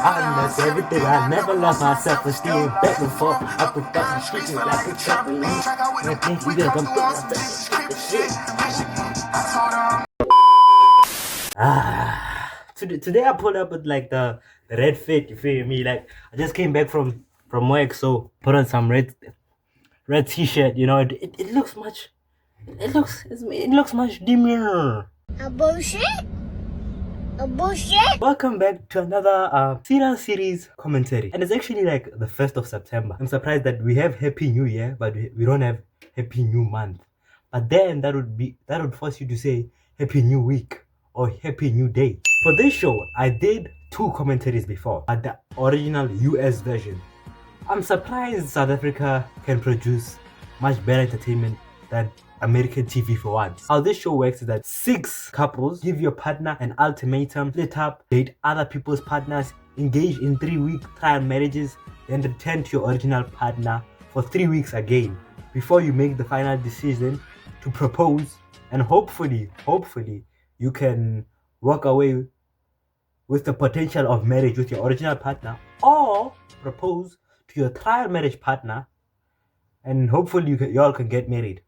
I lost everything, I never lost my self-esteem. Back before, I put that shit like a trampoline. I think we gonna come today I pulled up with like the red fit, you feel me? Like I just came back from work, so put on some red t-shirt, you know, it looks much much dimmer. A bullshit? A bullshit? Welcome back to another serial series commentary, and it's actually like the 1st of September. I'm surprised that we have Happy New Year, but we don't have Happy New Month. But then that would force you to say Happy New Week or Happy New Day. For this show, I did 2 commentaries before, but the original US version. I'm surprised South Africa can produce much better entertainment than American TV for once. How this show works is that 6 couples give your partner an ultimatum, split up, date other people's partners, engage in 3-week trial marriages, then return to your original partner for 3 weeks again before you make the final decision to propose, and hopefully you can walk away with the potential of marriage with your original partner, or propose to your trial marriage partner and hopefully you all can get married.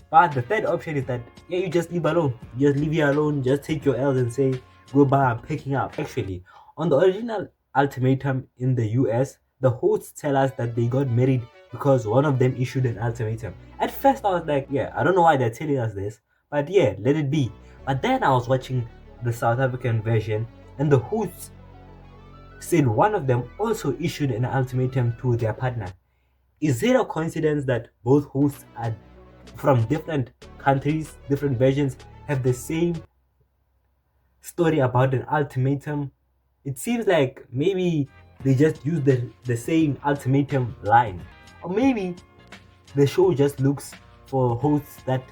But the third option is that you just leave alone. You just leave you alone, just take your L's and say goodbye, I'm picking up. Actually, on the original ultimatum in the US, the hosts tell us that they got married because one of them issued an ultimatum. At first I was like, I don't know why they're telling us this, but let it be. But then I was watching the South African version, and the hosts said one of them also issued an ultimatum to their partner. Is it a coincidence that both hosts are from different countries, different versions, have the same story about an ultimatum? It seems like maybe they just use the same ultimatum line. Or maybe the show just looks for hosts that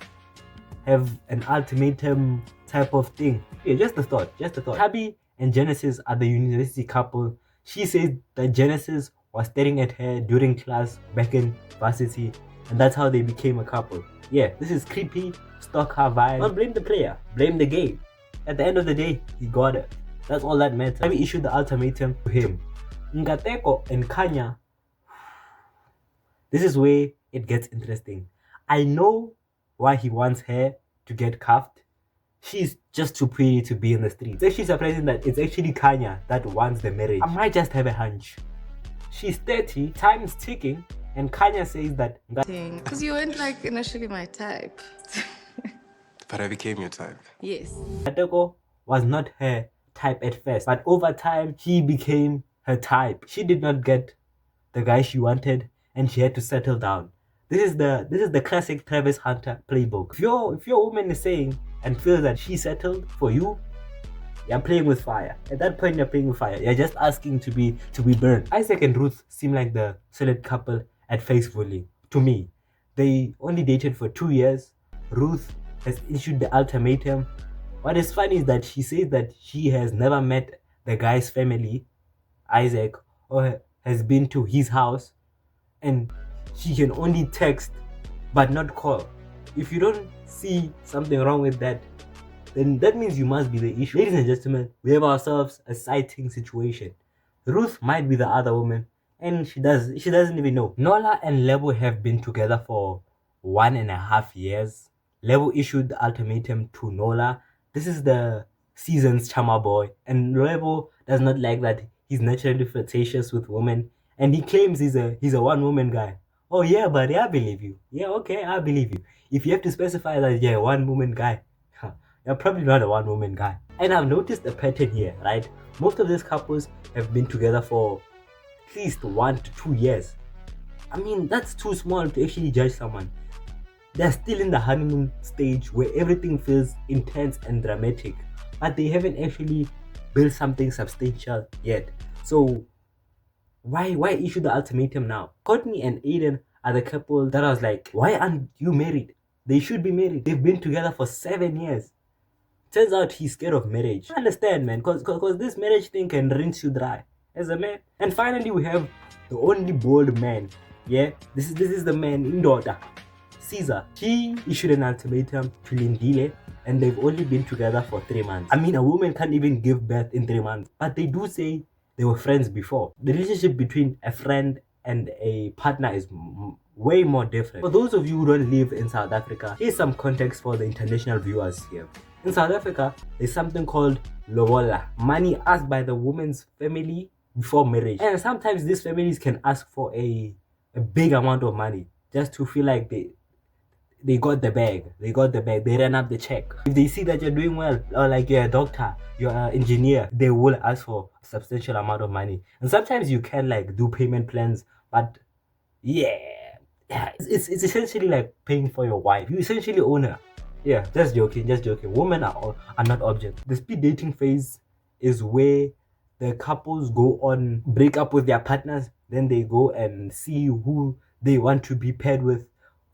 have an ultimatum type of thing. Just a thought. Tabby and Genesis are the university couple. She says that Genesis was staring at her during class back in varsity, and that's how they became a couple. This is creepy, stalker vibe. Don't blame the player, blame the game. At the end of the day, he got it. That's all that matters. Tabby issued the ultimatum to him. Ngateko and Kanya, this is where it gets interesting. I know why he wants her to get cuffed. She's just too pretty to be in the streets. It's actually surprising that it's actually Kanya that wants the marriage. I might just have a hunch. She's 30, time's ticking, and Kanya says that because you weren't like initially my type. But I became your type. Yes. Ngateko was not her type at first, but over time he became her type. She did not get the guy she wanted, and she had to settle down. This is the classic Travis Hunter playbook. If your woman is saying and feels that she settled for you, you're playing with fire. At that point, you're playing with fire. You're just asking to be burned. Isaac and Ruth seem like the solid couple at face value to me. They only dated for 2 years. Ruth has issued the ultimatum. What is funny is that she says that she has never met the guy's family, Isaac, or has been to his house, and she can only text but not call. If you don't see something wrong with that, then that means you must be the issue. Ladies and gentlemen, we have ourselves a sighting situation. Ruth might be the other woman, and she doesn't even know. Nola and Lebo have been together for 1.5 years. Lebo issued the ultimatum to Nola. This is the season's charmer boy, and Lebo does not like that he's naturally flirtatious with women, and he claims he's a one-woman guy. Oh yeah, buddy, I believe you. Yeah, okay, I believe you. If you have to specify that you're a one-woman guy, you're probably not a one-woman guy. And I've noticed a pattern here, right? Most of these couples have been together for at least 1 to 2 years. I mean, that's too small to actually judge someone. They're still in the honeymoon stage where everything feels intense and dramatic, but they haven't actually built something substantial yet. So why issue the ultimatum now? Courtney and Aiden are the couple that I was like, why aren't you married? They should be married. They've been together for 7 years. Turns out he's scared of marriage. I understand, man, because this marriage thing can rinse you dry as a man. And finally, we have the only bold man. This is the man, Indoda, Caesar. He issued an ultimatum to Lindile, and they've only been together for 3 months. I mean, a woman can't even give birth in 3 months, but they do say they were friends before. The relationship between a friend and a partner is way more different. For those of you who don't live in South Africa, here's some context for the international viewers here. In South Africa, there's something called lobola, money asked by the woman's family before marriage. And sometimes these families can ask for a big amount of money just to feel like they got the bag. They ran up the check. If they see that you're doing well, or like you're a doctor, you're an engineer, they will ask for a substantial amount of money. And sometimes you can like do payment plans, but yeah, it's essentially like paying for your wife. You essentially own her. Yeah, just joking. Women are not objects. The speed dating phase is where the couples go on break up with their partners, then they go and see who they want to be paired with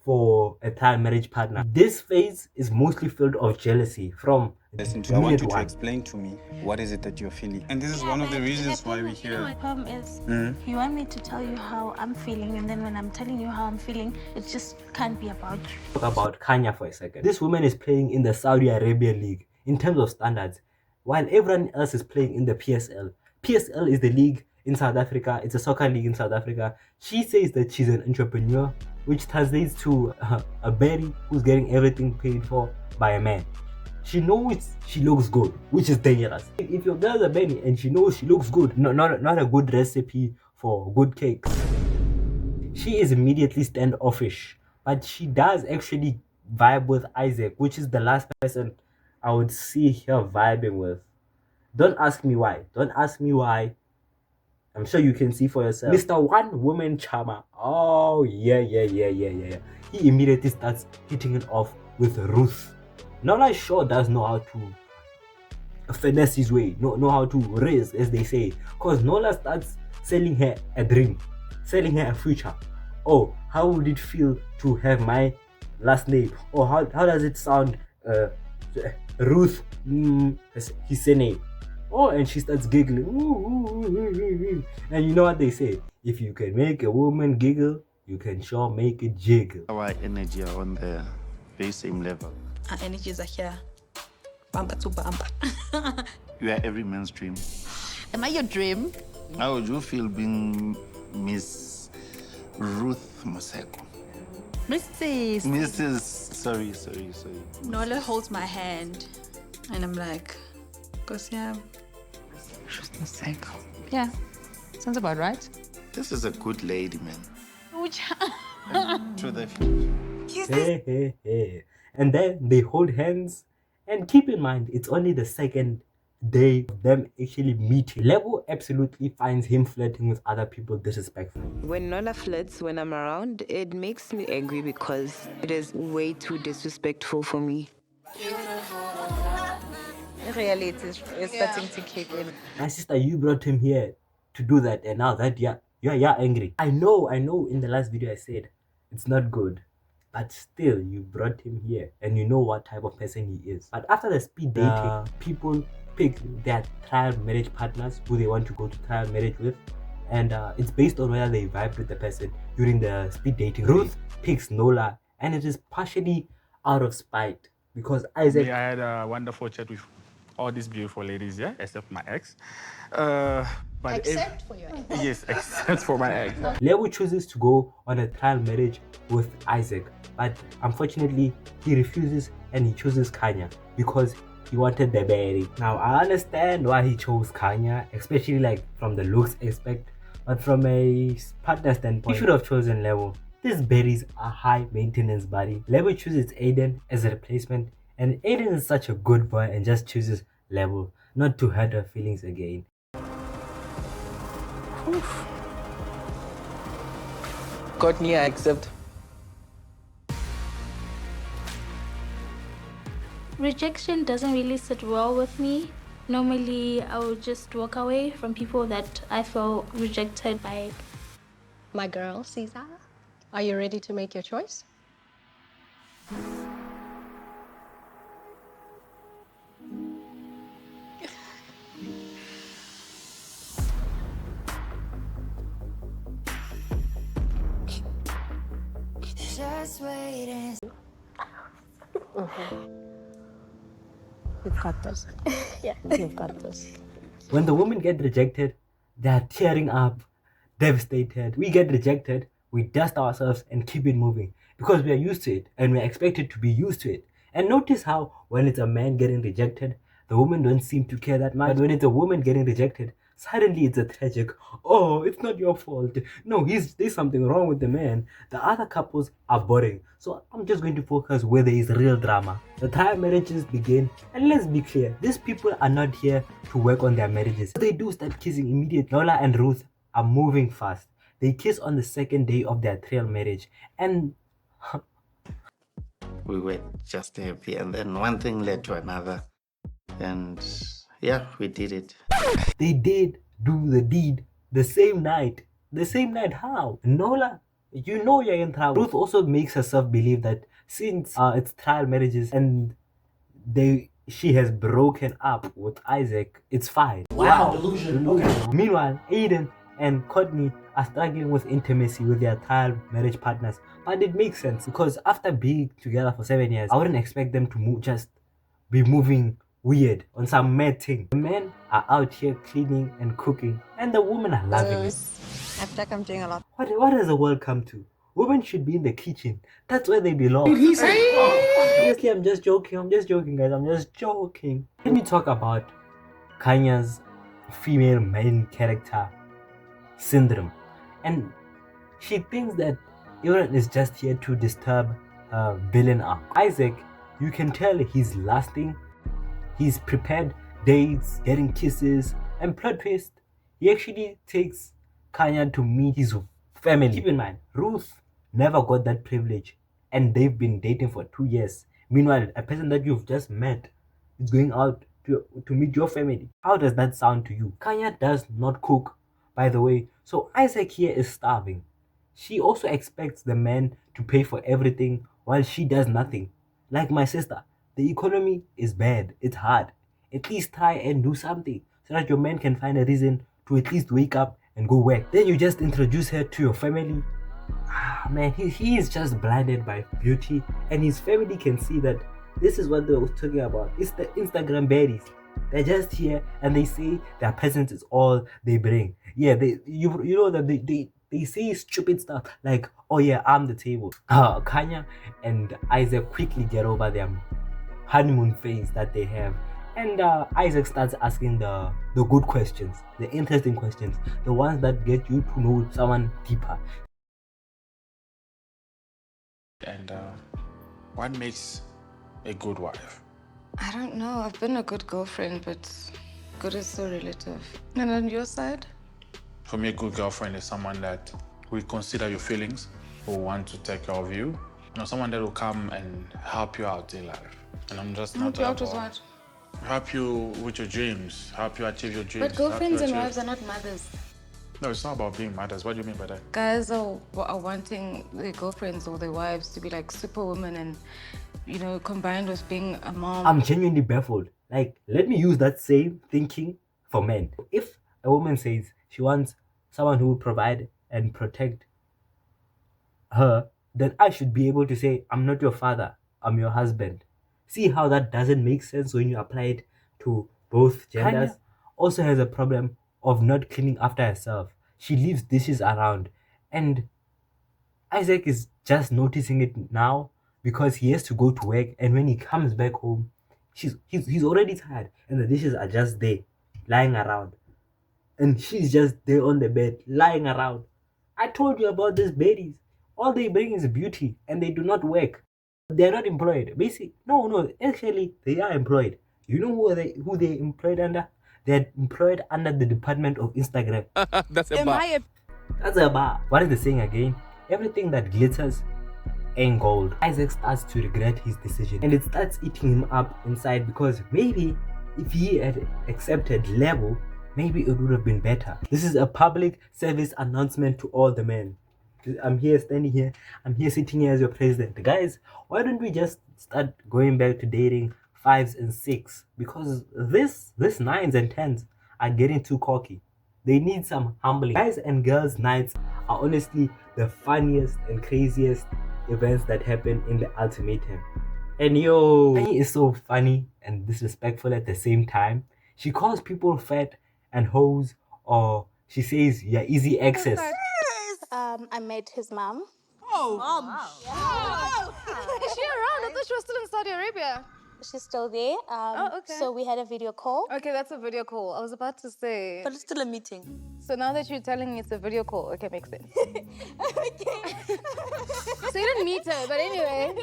for a trial marriage partner. This phase is mostly filled of jealousy from Listen to, I want minute you to one. explain to me what is it that you're feeling. And this is one of the reasons why we're here. My problem is, you want me to tell you how I'm feeling, and then when I'm telling you how I'm feeling, it just can't be about you. Talk about Kenya for a second. This woman is playing in the Saudi Arabia League in terms of standards, while everyone else is playing in the PSL. PSL is the league in South Africa. It's a soccer league in South Africa. She says that she's an entrepreneur, which translates to a berry who's getting everything paid for by a man. She knows she looks good, which is dangerous. If your girl's a Benny and she knows she looks good, not a good recipe for good cakes, she is immediately standoffish. But she does actually vibe with Isaac, which is the last person I would see her vibing with. Don't ask me why. I'm sure you can see for yourself. Mr. One Woman Charmer. Oh, yeah. He immediately starts hitting it off with Ruth. Nola sure does know how to finesse his way, know how to raise, as they say. Because Nola starts selling her a dream, selling her a future. Oh, how would it feel to have my last name? Or how does it sound? Ruth, his name. Oh, and she starts giggling. And you know what they say? If you can make a woman giggle, you can sure make it jiggle. Our energy are on the very same level. Our energies are here. Bumper to bumper. You are every man's dream. Am I your dream? How would you feel being Miss Ruth Maseko? Mrs. Sorry. Nola holds my hand, and I'm like, yeah. Yeah, sounds about right. This is a good lady, man. To the Hey. And then they hold hands, and keep in mind it's only the second day of them actually meeting. Lebo absolutely finds him flirting with other people disrespectful. When Nola flirts when I'm around, it makes me angry because it is way too disrespectful for me. Reality is starting to kick in. My sister, you brought him here to do that, and now that you're angry. I know in the last video I said it's not good, but still you brought him here and you know what type of person he is. But after the speed dating, people pick their trial marriage partners who they want to go to trial marriage with, and it's based on whether they vibe with the person during the speed dating. Ruth picks Nola, and it is partially out of spite because Isaac. I had a wonderful chat with all these beautiful ladies, yeah, except my ex. But Except for your ex. Yes, except for my ex. Leo chooses to go on a trial marriage with Isaac, but unfortunately he refuses and he chooses Kanya because he wanted the berry. Now I understand why he chose Kanya, especially like from the looks aspect, but from a partner standpoint, he should have chosen Leo. These berries are high maintenance, buddy. Leo chooses Aiden as a replacement, and Aiden is such a good boy and just chooses Leo, not to hurt her feelings again. Oof. Courtney, I accept. Rejection doesn't really sit well with me. Normally, I would just walk away from people that I felt rejected by. My girl, Caesar, are you ready to make your choice? Just waiting. You've got this. Yeah. You've got this. When the women get rejected, They're tearing up, devastated. We get rejected, we dust ourselves and keep it moving because we are used to it and we're expected to be used to it. And notice how when it's a man getting rejected, the woman don't seem to care that much. But when it's a woman getting rejected, suddenly it's a tragic, oh, it's not your fault. No, there's something wrong with the man. The other couples are boring. So I'm just going to focus where there is real drama. The trial marriages begin, and let's be clear, these people are not here to work on their marriages. They do start kissing immediately. Nola and Ruth are moving fast. They kiss on the second day of their trial marriage, and We were just happy, and then one thing led to another. And yeah, we did it. they did do the deed the same night. The same night, how? Nola, you know you're in trouble. Ruth also makes herself believe that since it's trial marriages and she has broken up with Isaac, it's fine. Wow, delusion. Okay. Meanwhile, Aiden and Courtney are struggling with intimacy with their trial marriage partners. But it makes sense because after being together for 7 years, I wouldn't expect them to just be moving weird on some mad thing. The men are out here cleaning and cooking, and the women are loving it. I feel like I'm doing a lot. What has the world come to? Women should be in the kitchen. That's where they belong. Did he say? Obviously, I'm just joking. I'm just joking, guys. I'm just joking. Let me talk about Kanya's female main character syndrome. And she thinks that everyone is just here to disturb her villain arc. Isaac, you can tell he's lasting. He's prepared dates, getting kisses, and plot twist. He actually takes Kanya to meet his family. Keep in mind, Ruth never got that privilege, and they've been dating for 2 years. Meanwhile, a person that you've just met is going out to meet your family. How does that sound to you? Kanya does not cook, by the way, so Isaac here is starving. She also expects the man to pay for everything while she does nothing. Like my sister, the economy is bad, it's hard. At least try and do something so that your man can find a reason to at least wake up and go work. Then you just introduce her to your family. Man, he is just blinded by beauty, and his family can see that this is what they were talking about. It's the Instagram baddies. They're just here and they say their presence is all they bring. Yeah, you know that they say stupid stuff like, oh yeah, I'm the table. Kanya and Isaac quickly get over their honeymoon phase that they have. And Isaac starts asking the good questions, the interesting questions, the ones that get you to know someone deeper. And what makes a good wife? I don't know. I've been a good girlfriend, but good is so relative. And on your side? For me, a good girlfriend is someone that will consider your feelings, will want to take care of you. You know, someone that will come and help you out in life. And I'm just not Help you out with what? Help you with your dreams, help you achieve your dreams. But girlfriends and wives are not mothers. No, it's not about being mothers. What do you mean by that? Guys are wanting their girlfriends or their wives to be like superwomen and, you know, combined with being a mom. I'm genuinely baffled. Like, let me use that same thinking for men. If a woman says she wants someone who will provide and protect her, then I should be able to say, I'm not your father, I'm your husband. See how that doesn't make sense when you apply it to both genders? Kanya also has a problem of not cleaning after herself. She leaves dishes around, and Isaac is just noticing it now because he has to go to work, and when he comes back home, he's already tired and the dishes are just there lying around, and she's just there on the bed lying around. I told you about these baddies. All they bring is beauty and they do not work. They're not employed. Basically, no, actually they are employed. You know who they employed under? They're employed under the Department of Instagram. That's a bar. That's a bar. What is the saying again? Everything that glitters ain't gold. Isaac starts to regret his decision, and it starts eating him up inside because maybe if he had accepted Lebo, maybe it would have been better. This is a public service announcement to all the men. I'm here standing here. I'm here sitting here as your president. Guys, why don't we just start going back to dating 5s and 6? Because this 9s and 10s are getting too cocky. They need some humbling. Guys and girls nights are honestly the funniest and craziest events that happen in the Ultimatum. And yo, Annie is so funny and disrespectful at the same time. She calls people fat and hoes, or She says you're easy access. I met his mom. Is she around? I thought she was still in Saudi Arabia. She's still there. Okay. So we had a video call. Okay, that's a video call. I was about to say. But it's still a meeting. So now that you're telling me it's a video call, okay, makes sense. So you didn't meet her, but anyway.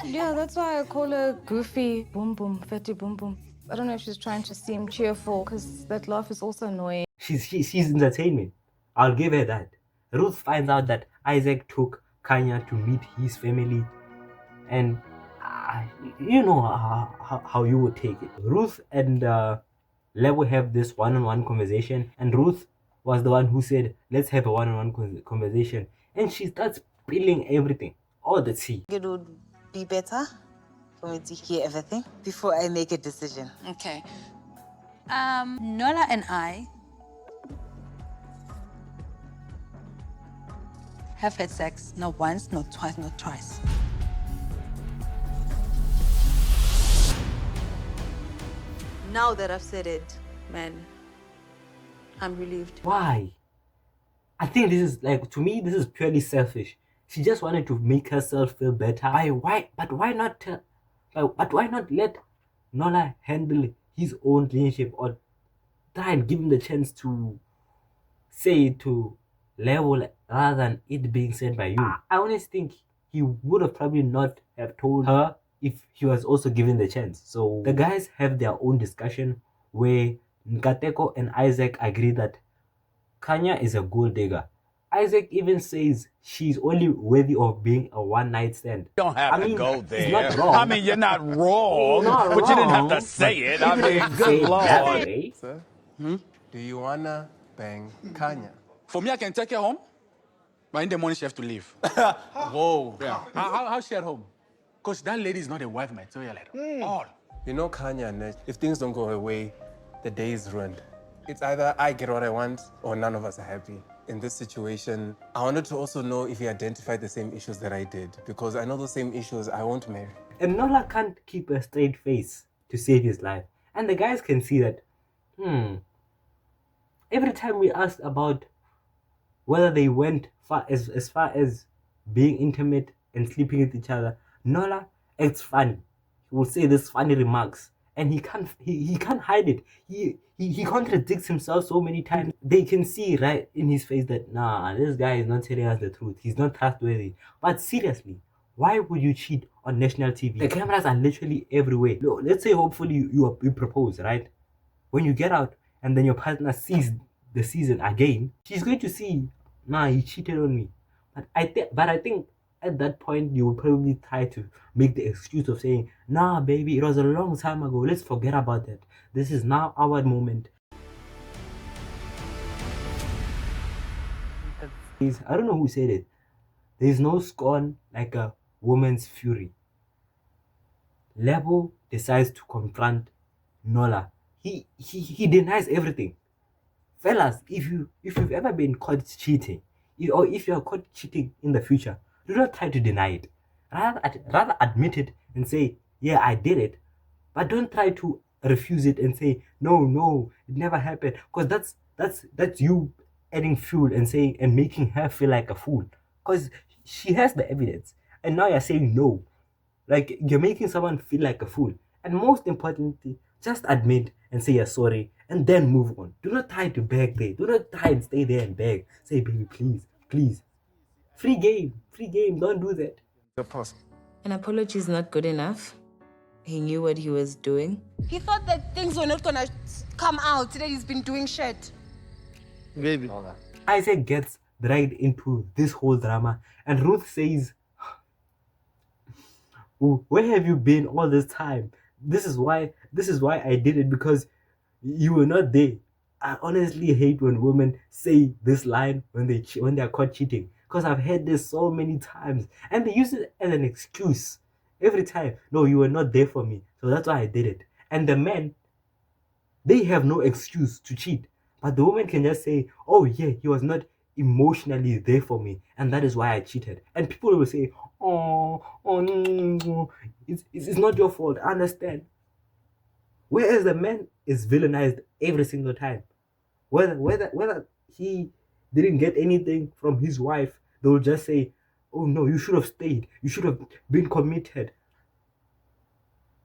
Yeah, that's why I call her goofy boom boom, fatty boom boom. I don't know if she's trying to seem cheerful, because that laugh is also annoying. She's entertainment. I'll give her that. Ruth finds out that Isaac took Kanya to meet his family, and you know how you would take it. Ruth and Lebo have this one-on-one conversation, and Ruth was the one who said, let's have a one-on-one conversation, and she starts spilling everything, all the tea. It would be better for me to hear everything before I make a decision. Okay. Nola and I have had sex not once, not twice, not twice. Now that I've said it, man, I'm relieved. Why? I think this is like, to me, this is purely selfish. She just wanted to make herself feel better. But why not let Nola handle his own relationship, or try and give him the chance to say it to level rather than it being said by you? I honestly think he would have probably not have told her if he was also given the chance. So the guys have their own discussion where Nkateko and Isaac agree that Kanya is a gold digger. Isaac even says she's only worthy of being a one-night stand. You don't have to go there. It's not wrong. I mean, you're not wrong, Not but you didn't have wrong, to say but it. I even if mean, you say good it that lord. way. Sir, do you wanna bang Kanya? For me, I can take her home, but in the morning she have to leave. Whoa. Yeah. How's she at home? Because that lady is not a wife material at all. You know Kanya, Ned, if things don't go her way, the day is ruined. It's either I get what I want or none of us are happy. In this situation, I wanted to also know if he identified the same issues that I did, because I know those same issues I won't marry. And Nola can't keep a straight face to save his life. And the guys can see that, every time we asked about whether they went as far as being intimate and sleeping with each other, Nola acts funny. He will say these funny remarks, and he can't hide it. He contradicts himself so many times. They can see right in his face that, nah, this guy is not telling us the truth. He's not trustworthy. But seriously, why would you cheat on national TV? The cameras are literally everywhere. Let's say hopefully you propose, right? When you get out and then your partner sees the season again, she's going to see, nah, he cheated on me. But I think at that point you will probably try to make the excuse of saying, nah, baby, it was a long time ago. Let's forget about that. This is now our moment. I don't know who said it. There is no scorn like a woman's fury. Lebo decides to confront Nola. He denies everything. Fellas, if you've ever been caught cheating, or if you are caught cheating in the future, do not try to deny it. Rather admit it and say, yeah, I did it. But don't try to refuse it and say, no, it never happened. Because that's you adding fuel and saying and making her feel like a fool. Because she has the evidence. And now you're saying no. Like, you're making someone feel like a fool. And most importantly, just admit and say you're sorry and then move on. Do not try to beg there. Do not try and stay there and beg. Say, baby, please. Free game. Don't do that. An apology is not good enough. He knew what he was doing. He thought that things were not gonna come out, that he's been doing shit. Baby. Isaac gets dragged into this whole drama, and Ruth says, where have you been all this time? This is why I did it, because you were not there. I honestly hate when women say this line when they are caught cheating, because I've heard this so many times, and they use it as an excuse every time. No, you were not there for me, so that's why I did it. And the men, they have no excuse to cheat, but the woman can just say, oh yeah, he was not emotionally there for me, and that is why I cheated. And people will say, oh no, it's not your fault, I understand. Whereas the man is villainized every single time. Whether he didn't get anything from his wife, they'll just say, "Oh no, you should have stayed. You should have been committed."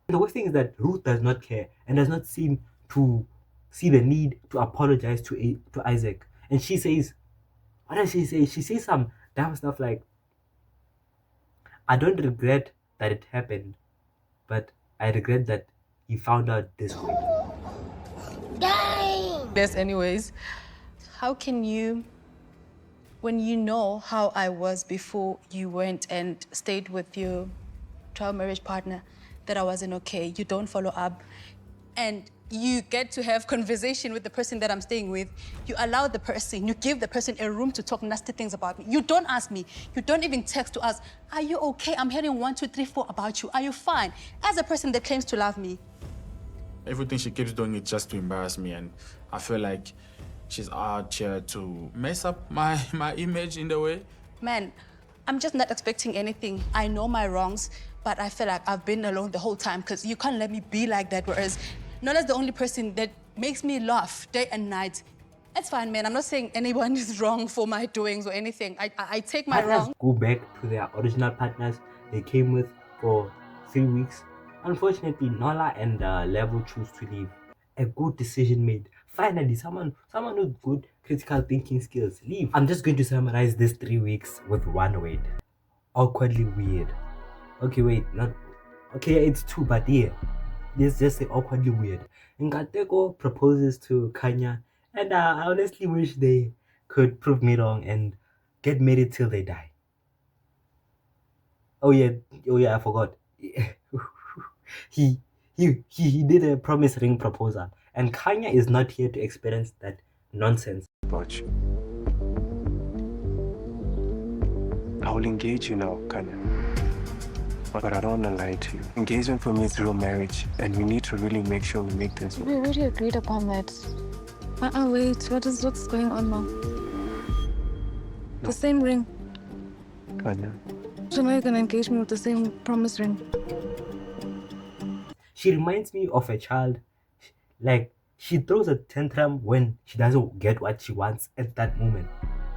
And the worst thing is that Ruth does not care and does not seem to see the need to apologize to Isaac. And she says, what does she say? She says some dumb stuff like, "I don't regret that it happened, but I regret that he found out this way." Yes, anyways. How can you, when you know how I was before you went and stayed with your trial marriage partner, that I wasn't okay, you don't follow up, and you get to have conversation with the person that I'm staying with, you allow the person, you give the person a room to talk nasty things about me. You don't ask me, you don't even text to ask, "Are you okay? I'm hearing 1, 2, 3, 4 about you. Are you fine?" As a person that claims to love me. Everything she keeps doing is just to embarrass me, and I feel like she's out here to mess up my image in the way. Man, I'm just not expecting anything. I know my wrongs, but I feel like I've been alone the whole time because you can't let me be like that, whereas Nola's the only person that makes me laugh day and night. It's fine, man. I'm not saying anyone is wrong for my doings or anything. I take my Partners wrong. go back to their original partners they came with for 3 weeks. Unfortunately, Nola and Level choose to leave. A good decision made. Finally, someone with good critical thinking skills leave. I'm just going to summarize these 3 weeks with one word: awkwardly weird. Okay, wait, not okay. It's two, but yeah, let's just say awkwardly weird. Nkateko proposes to Kanya, and I honestly wish they could prove me wrong and get married till they die. Oh yeah, I forgot. he did a promise ring proposal, and Kanya is not here to experience that nonsense. About you. I will engage you now, Kanya. But I don't want to lie to you. Engagement for me is real marriage, and we need to really make sure we make things work. We already agreed upon that. Wait, what's going on now? The same ring. Kanya. So now you're gonna engage me with the same promise ring. She reminds me of a child. Like, she throws a tantrum when she doesn't get what she wants at that moment.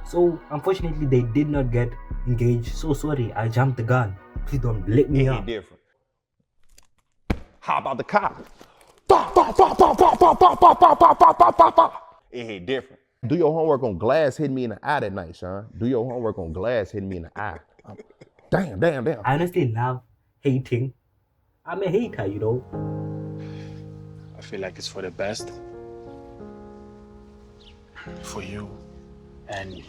So unfortunately, they did not get engaged. So sorry, I jumped the gun. Please don't let me out. Different. How about the cop? It hit different. Do your homework on glass hitting me in the eye that night, son. Do your homework on glass hitting me in the eye. Damn. I honestly love hating. I'm a hater, you know. I feel like it's for the best. For you and me.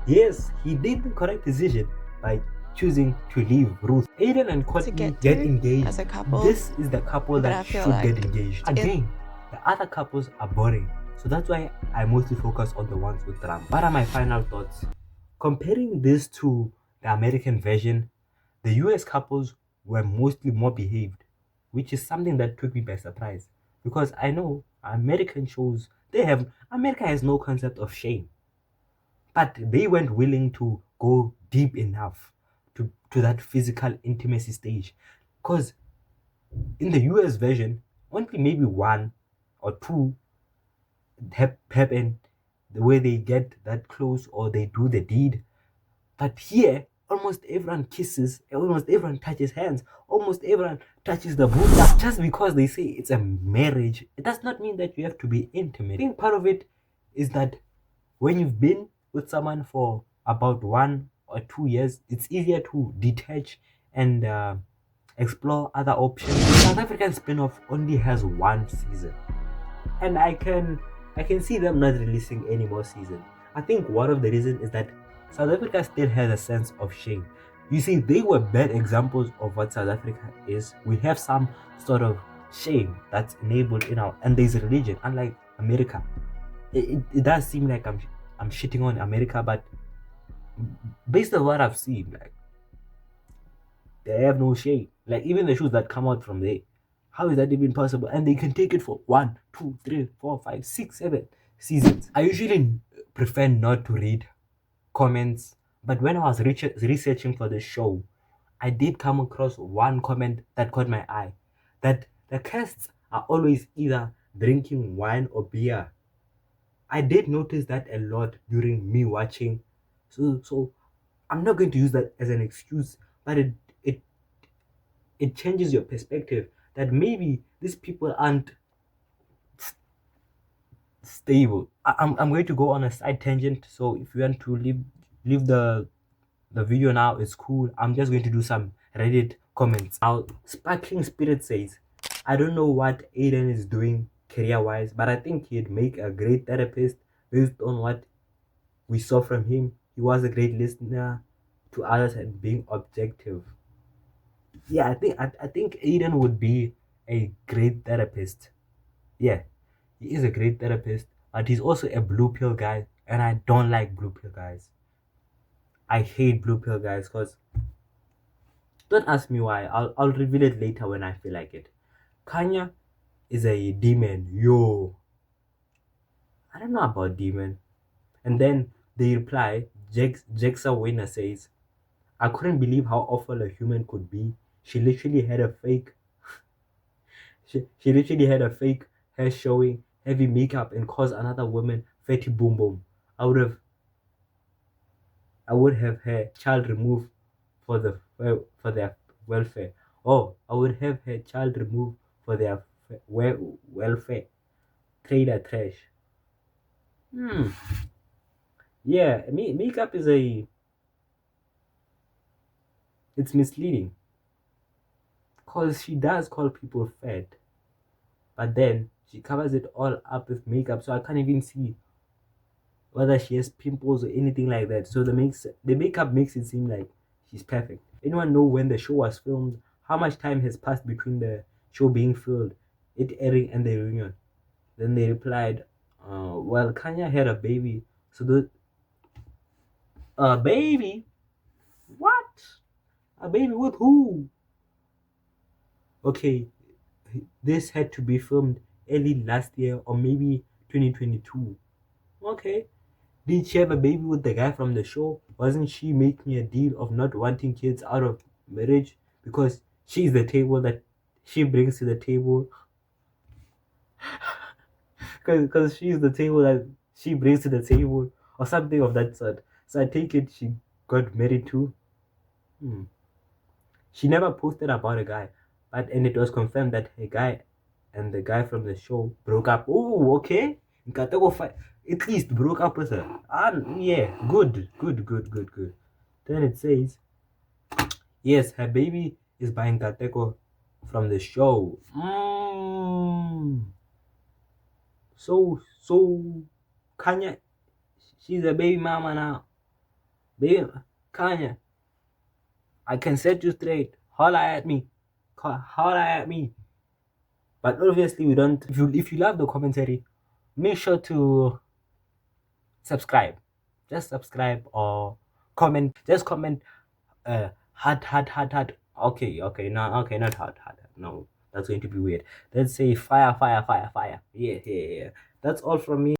Yes, he did the correct decision by choosing to leave Ruth. Aiden and Courtney get engaged. as a couple, This is the couple but I that feel should like get engaged. Again, the other couples are boring. So that's why I mostly focus on the ones with drama. What are my final thoughts? Comparing this to the American version, the US couples were mostly more behaved, which is something that took me by surprise. Because I know American shows, America has no concept of shame. But they weren't willing to go deep enough to that physical intimacy stage. Because in the US version, only maybe 1 or 2 happen the way they get that close or they do the deed. But here, almost everyone kisses, almost everyone touches hands, almost everyone touches the booty. Just because they say it's a marriage, it does not mean that you have to be intimate. I think part of it is that when you've been with someone for about 1 or 2 years, it's easier to detach and explore other options. South African spin-off only has 1 season, and I can see them not releasing any more seasons. I think one of the reasons is that South Africa still has a sense of shame. You see, they were bad examples of what South Africa is. We have some sort of shame that's enabled in our, and there's religion, unlike America. It does seem like I'm shitting on America, but based on what I've seen, like, they have no shame. Like, even the shoes that come out from there, how is that even possible? And they can take it for 1, 2, 3, 4, 5, 6, 7 seasons. I usually prefer not to read comments, but when I was researching for the show, I did come across one comment that caught my eye, that the casts are always either drinking wine or beer I did notice that a lot during me watching. So I'm not going to use that as an excuse, but it it changes your perspective that maybe these people aren't stable. I'm going to go on a side tangent. So if you want to leave the video now, it's cool. I'm just going to do some Reddit comments. Now, Sparkling Spirit says, I don't know what Aiden is doing career-wise, but I think he'd make a great therapist based on what we saw from him. He was a great listener to others and being objective. Yeah, I think Aiden would be a great therapist. Yeah, he is a great therapist, but he's also a blue pill guy, and I don't like blue pill guys. I hate blue pill guys because don't ask me why. I'll reveal it later when I feel like it. Kanya is a demon. Yo. I don't know about demon. And then they reply, Jexa Winner says, I couldn't believe how awful a human could be. She literally had a fake she literally had a fake hair showing, heavy makeup, and caused another woman fatty boom boom. I would have her child removed for their welfare. Oh, I would have her child removed for their welfare. Trader trash. Yeah, makeup is it's misleading because she does call people fat, but then she covers it all up with makeup, so I can't even see whether she has pimples or anything like that. So the makeup makes it seem like she's perfect. Anyone know when the show was filmed? How much time has passed between the show being filmed, it airing, and the reunion? Then they replied, well, Kanya had a baby, so a baby? What? A baby with who? Okay, this had to be filmed early last year or maybe 2022. Okay. Did she have a baby with the guy from the show? Wasn't she making a deal of not wanting kids out of marriage because she's the table that she brings to the table? Because she's the table that she brings to the table or something of that sort. So I take it she got married too. She never posted about a guy, and it was confirmed that a guy and the guy from the show broke up. Oh, okay. Nkateko at least broke up with her. Yeah, good. Then it says, yes, her baby is by Nkateko from the show. So Kanya, she's a baby mama now. Baby Kanya, I can set you straight. Holla at me. Holla at me. But obviously we don't. If you love the commentary, make sure to subscribe. Just subscribe or comment. Just comment heart. Okay, no, okay, not heart. No, that's going to be weird. Let's say fire. Yeah. That's all from me.